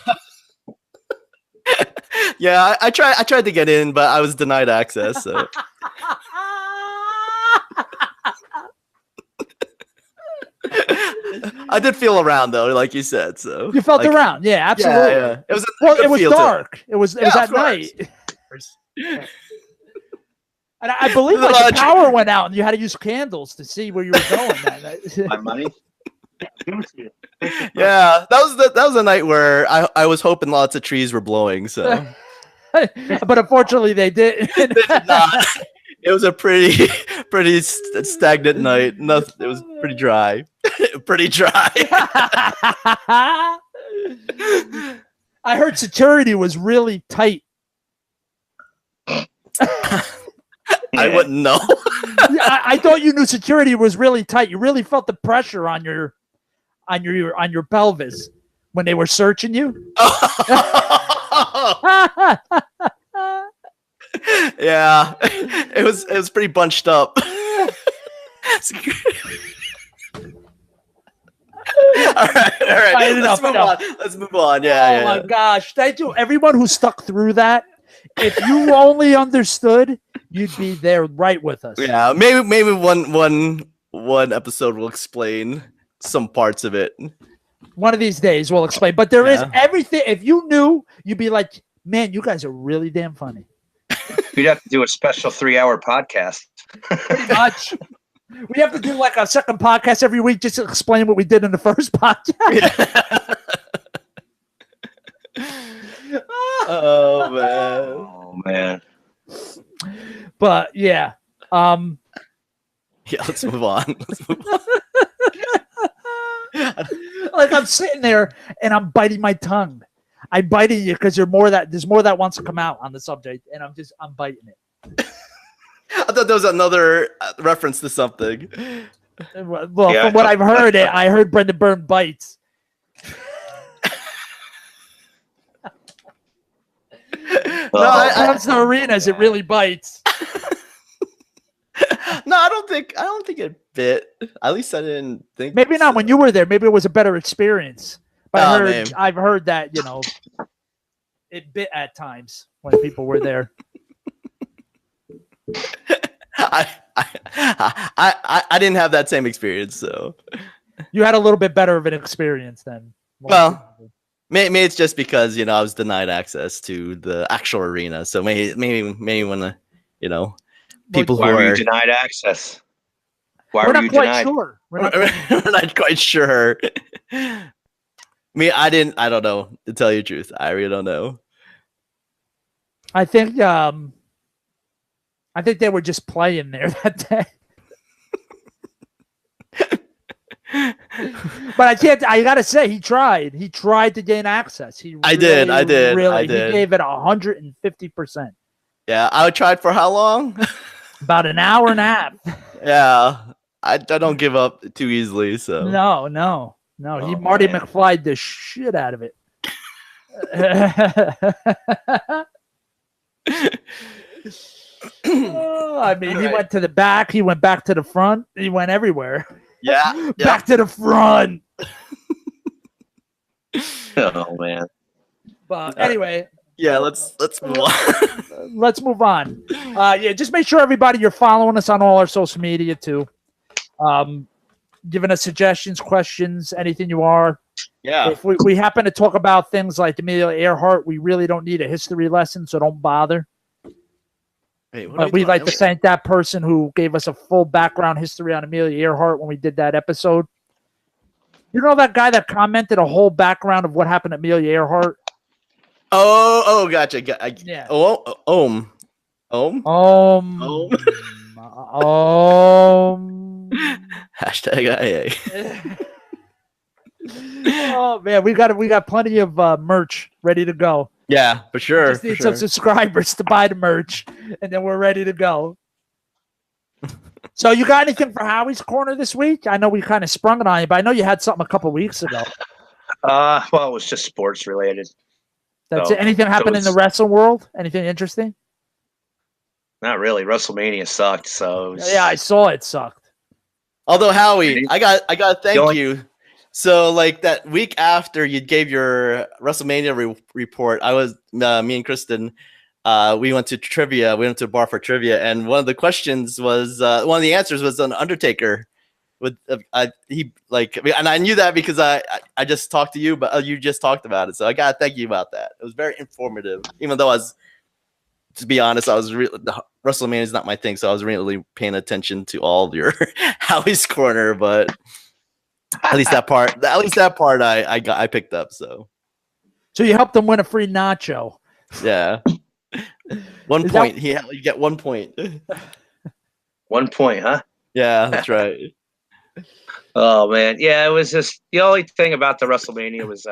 Yeah, I tried to get in, but I was denied access. So. I did feel around though, like you said. So you felt around, yeah, absolutely. Yeah. It was it was dark. It was at night. And I believe the power went out, and you had to use candles to see where you were going. My money. Yeah, that was a night where I was hoping lots of trees were blowing. So, but unfortunately, they did. They did not. It was a pretty stagnant night. Nothing. It was pretty dry. Pretty dry. I heard security was really tight. I wouldn't know. I thought you knew security was really tight. You really felt the pressure on your pelvis when they were searching you. Yeah, it was pretty bunched up. All right. Let's move on. Yeah. My gosh! Thank you, everyone who stuck through that. If you only understood you'd be there right with us. Yeah, maybe one episode will explain some parts of it. One of these days we'll explain. But there is Yeah. everything. If you knew, you'd be like, man, you guys are really damn funny. We'd have to do a special 3-hour podcast. Pretty much. We have to do like a second podcast every week just to explain what we did in the first podcast. Oh man. Oh man. But yeah. Yeah, let's move on. Like I'm sitting there and I'm biting my tongue. I'm biting you because there's more that wants to come out on the subject, and I'm biting it. I thought there was another reference to something. Well, Yeah, from what I've heard, I heard Brendan Byrne bites. No, When I it comes to arenas, it really bites. no, I don't think it bit. At least I didn't think. Maybe not when you were there. Maybe it was a better experience. But Oh, man. I've heard that it bit at times when people were there. I didn't have that same experience, so. You had a little bit better of an experience then. Well, maybe it's just because I was denied access to the actual arena, so maybe when people Why who were you are denied access? Why we're were not you quite denied? sure. we're not quite sure. I don't know, to tell you the truth. I really don't know. I think they were just playing there that day. But I gotta say, he tried to gain access. I did. He gave it 150%. Yeah, I tried for how long? About an hour and a half. Yeah, I don't give up too easily, so. No. He Oh, Marty man. McFly'd the shit out of it. I mean, he went to the back. He went back to the front. He went everywhere. Yeah. Back to the front. Oh man. But anyway, Yeah, let's move on. let's move on. Yeah, just make sure everybody you're following us on all our social media too. Giving us suggestions, questions, anything you are. Yeah. If we happen to talk about things like Amelia Earhart, we really don't need a history lesson, so don't bother. Wait, what are But we we'd like to doing? thank that person who gave us a full background history on Amelia Earhart when we did that episode. You know that guy that commented a whole background of what happened to Amelia Earhart? Oh, gotcha. Yeah. Oh, Ohm. Hashtag IA. Oh man, we got plenty of merch ready to go. Yeah, for sure. Just need some subscribers to buy the merch, and then we're ready to go. So you got anything for Howie's Corner this week? I know we kind of sprung it on you, but I know you had something a couple weeks ago. Well, it was just sports related. That's So- it. Anything happened in the it's- wrestling world? Anything interesting? Not really. WrestleMania sucked. So it was- Yeah, I saw it sucked. Although Howie, I got to thank only- you. So like that week after you gave your WrestleMania report, I was me and Kristen. We went to trivia. We went to a bar for trivia, and one of the questions was one of the answers was an Undertaker. With and I knew that because I just talked to you, but you just talked about it, so I gotta thank you about that. It was very informative, even though to be honest, WrestleMania is not my thing, so I was really paying attention to all your Howie's Corner, but at least that part I picked up. So So you helped them win a free nacho. yeah, 1 Is point. You get 1 point. 1 point, huh? Yeah, that's right. Oh man, yeah. It was just the only thing about the WrestleMania was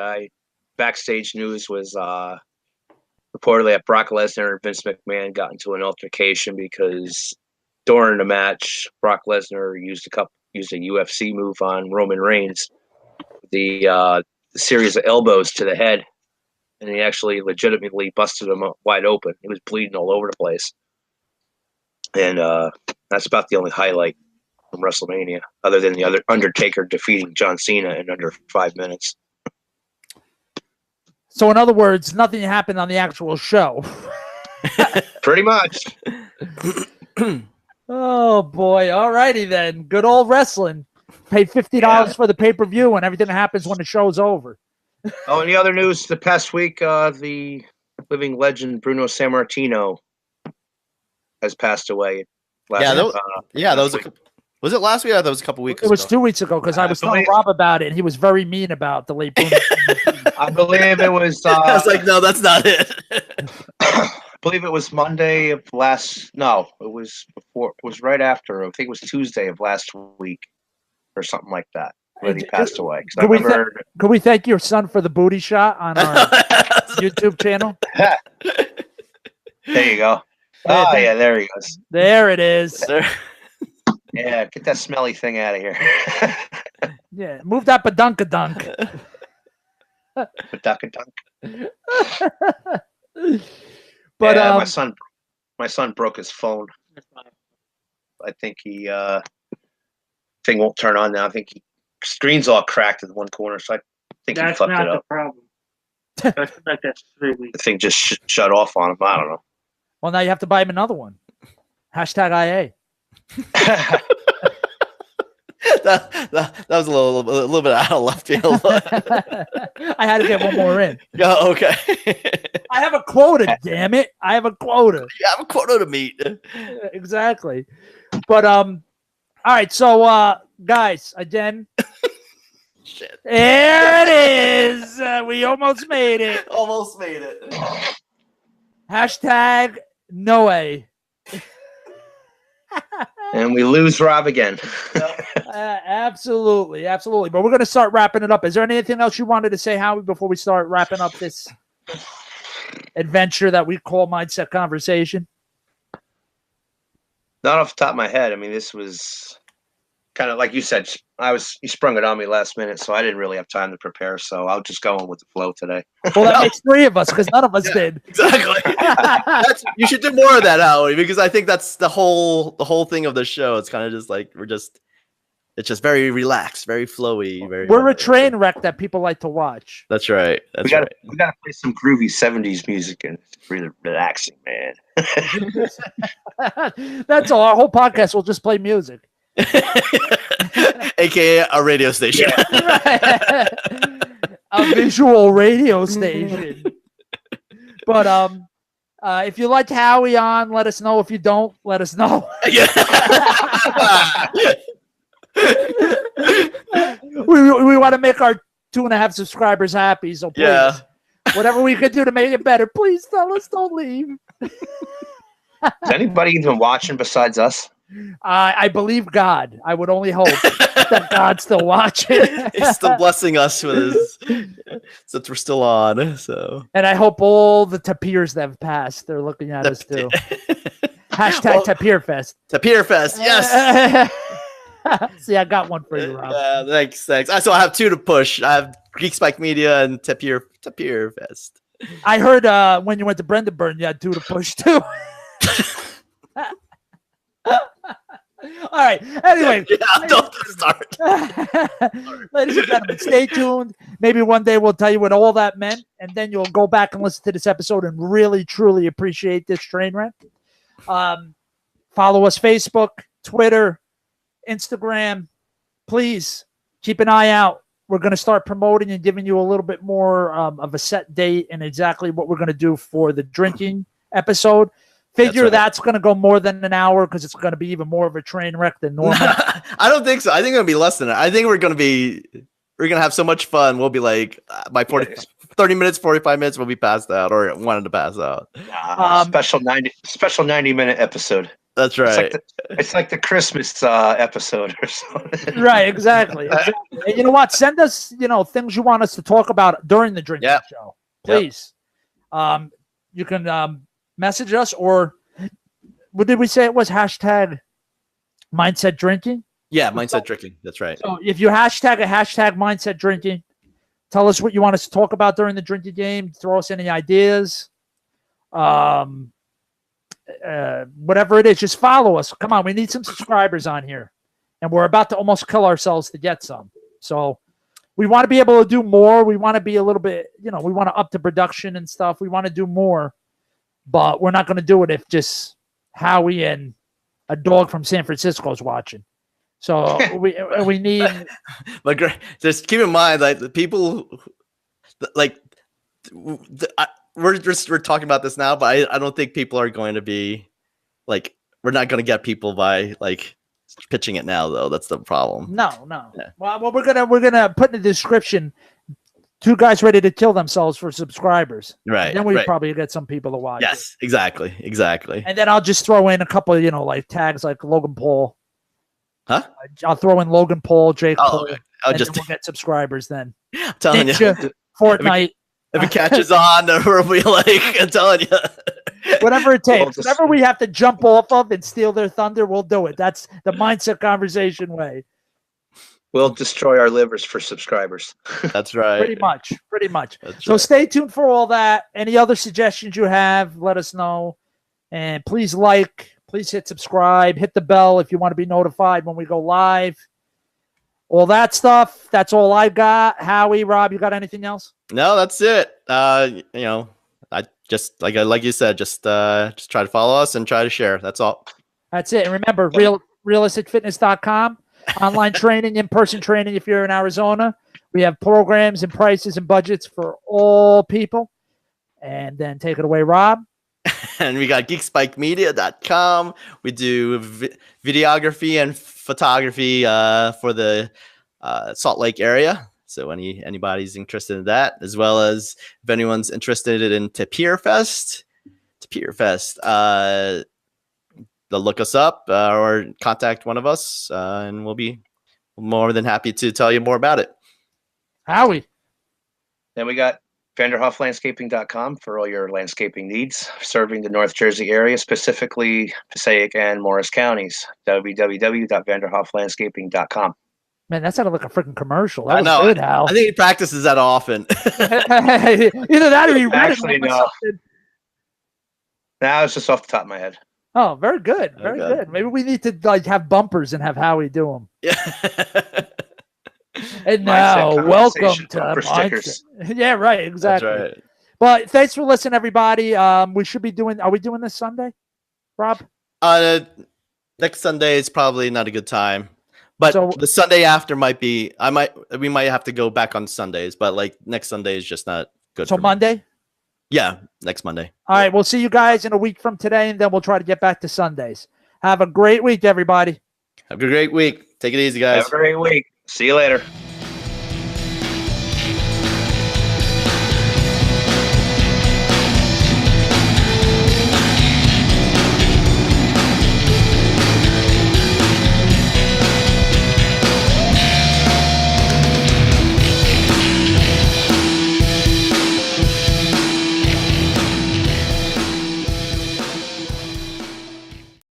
backstage news was reportedly that Brock Lesnar and Vince McMahon got into an altercation because during the match, Brock Lesnar used a UFC move on Roman Reigns, the series of elbows to the head, and he actually legitimately busted him up wide open. He was bleeding all over the place, and that's about the only highlight from WrestleMania, other than the other Undertaker defeating John Cena in under 5 minutes. So in other words, nothing happened on the actual show. Pretty much. Oh boy! All righty then. Good old wrestling. Pay $50 for the pay-per-view, and everything happens when the show's over. Oh, and the other news the past week, the living legend Bruno Sammartino has passed away. That was was it last week? I thought it was a couple weeks ago. It was 2 weeks ago because I was telling Rob about it, and he was very mean about the late Bruno. I believe it was. I was like, no, that's not it. I believe it was Monday of last. No, it was before. It was right after. I think it was Tuesday of last week, or something like that, when he passed away. Could we thank your son for the booty shot on our YouTube channel? There you go. Oh yeah, there he goes. There it is. Yeah, get that smelly thing out of here. Yeah, move that badunk-a-dunk. Badunk-a-dunk. But yeah, my son broke his phone. I think he thing won't turn on now. I think screen's all cracked in one corner, so I think he fucked it up. Problem. That's like that's 3 weeks. The thing just shut off on him. I don't know. Well, now you have to buy him another one. #IA. that was a little bit out of left field. I had to get one more in. Yeah, okay. I have a quota, damn it. I have a quota. You have a quota to meet. Exactly. But all right, so guys, again. Shit. There it is. We almost made it. Almost made it. #Noe. And we lose Rob again. Absolutely. But we're going to start wrapping it up. Is there anything else you wanted to say, Howie, before we start wrapping up this adventure that we call Mindset Conversation? Not off the top of my head. I mean, this was kind of like you said. You sprung it on me last minute, so I didn't really have time to prepare. So I'll just go on with the flow today. Well, that makes 3 of us because none of us did. Exactly. You should do more of that, Howie, because I think that's the whole thing of the show. It's kind of just like it's just very relaxed, very flowy. We're a train wreck that people like to watch. That's right. We gotta play some groovy 70s music, and it's really relaxing, man. That's all. Our whole podcast will just play music. AKA a radio station. Yeah. A visual radio station. But if you like Howie on, let us know. If you don't, let us know. we want to make our 2.5 subscribers happy, so please, whatever we could do to make it better, please tell us. Don't leave. Is anybody even watching besides us? I believe God. I would only hope that God's still watching. He's still blessing us with his, since we're still on. So, and I hope all the tapirs that have passed, they're looking at us too. Tapir Fest. Tapir Fest, yes. See, I got one for you, Rob. Thanks. So I have 2 to push. I have Geek Spike Media and Tapir Fest. I heard when you went to Brendanburn, you had 2 to push too. All right. Anyway, don't start. Ladies and gentlemen, stay tuned. Maybe one day we'll tell you what all that meant, and then you'll go back and listen to this episode and really, truly appreciate this train wreck. Follow us: Facebook, Twitter, Instagram. Please keep an eye out. We're going to start promoting and giving you a little bit more of a set date and exactly what we're going to do for the drinking episode. Figure that's going to go more than an hour because it's going to be even more of a train wreck than normal. I don't think so. I think it's going to be less than that. I think we're going to have so much fun. We'll be like, by 30 minutes, 45 minutes, we'll be passed out or wanted to pass out. Special 90-minute episode. That's right. It's like the Christmas episode or something. Right, exactly. And you know what? Send us, things you want us to talk about during the drinking show. Please. Yep. You can message us, or what did we say it was? #Mindset Drinking? Yeah, Mindset Drinking. That's right. So if you hashtag Mindset Drinking, tell us what you want us to talk about during the drinking game. Throw us any ideas. Whatever it is, just follow us. Come on, we need some subscribers on here. And we're about to almost kill ourselves to get some. So we want to be able to do more. We want to be a little bit, we want to up the production and stuff. We want to do more. But we're not going to do it if just Howie and a dog from San Francisco is watching. So we need. But just keep in mind, like the people, like we're talking about this now, but I don't think people are going to be like, we're not going to get people by like pitching it now, though. That's the problem. No. Yeah. Well, we're gonna put in the description 2 guys ready to kill themselves for subscribers. Right. And then we right. probably get some people to watch. Yes, exactly. And then I'll just throw in a couple of, like tags like Logan Paul. Huh? I'll throw in Logan Paul, Jake Paul. Okay. I'll and just then we'll get subscribers then. I'm telling Ninja, you. Fortnite. If it catches on, we'll be like, I'm telling you. Whatever it takes. Whatever we have to jump off of and steal their thunder, we'll do it. That's the mindset conversation way. We'll destroy our livers for subscribers. That's right. Pretty much. That's So right. stay tuned for all that. Any other suggestions you have, let us know. And please please hit subscribe, hit the bell if you want to be notified when we go live. All that stuff. That's all I got. Howie, Rob, you got anything else? No, that's it. I just like you said, just try to follow us and try to share. That's all. That's it. And remember, realisticfitness.com. Online training, in-person training if you're in Arizona. We have programs and prices and budgets for all people. And then take it away, Rob. And we got geekspikemedia.com. We do videography and photography for the Salt Lake area. So anybody's interested in that, as well as if anyone's interested in Tapir Fest, they'll look us up or contact one of us, and we'll be more than happy to tell you more about it. Howie. Then we got VanderhoffLandscaping.com for all your landscaping needs, serving the North Jersey area, specifically Passaic and Morris counties. www.VanderhoffLandscaping.com. Man, that sounded like a freaking commercial. That I was know. good, Hal. I think he practices that often. Either that or he read Actually, it. no. Now it's just off the top of my head. Oh, very good. Very Okay. good. Maybe we need to like have bumpers and have Howie do them. Yeah. And Mindset now, welcome conversation, to bumper Mindset. stickers. Yeah, right. Exactly. That's right. But thanks for listening, everybody. We should be doing. Are we doing this Sunday, Rob? Next Sunday is probably not a good time, but So- the Sunday after might be. We might have to go back on Sundays, but like next Sunday is just not good. So for me. Monday. Yeah, next Monday. All right. We'll see you guys in a week from today, and then we'll try to get back to Sundays. Have a great week, everybody. Have a great week. Take it easy, guys. Have a great week. See you later.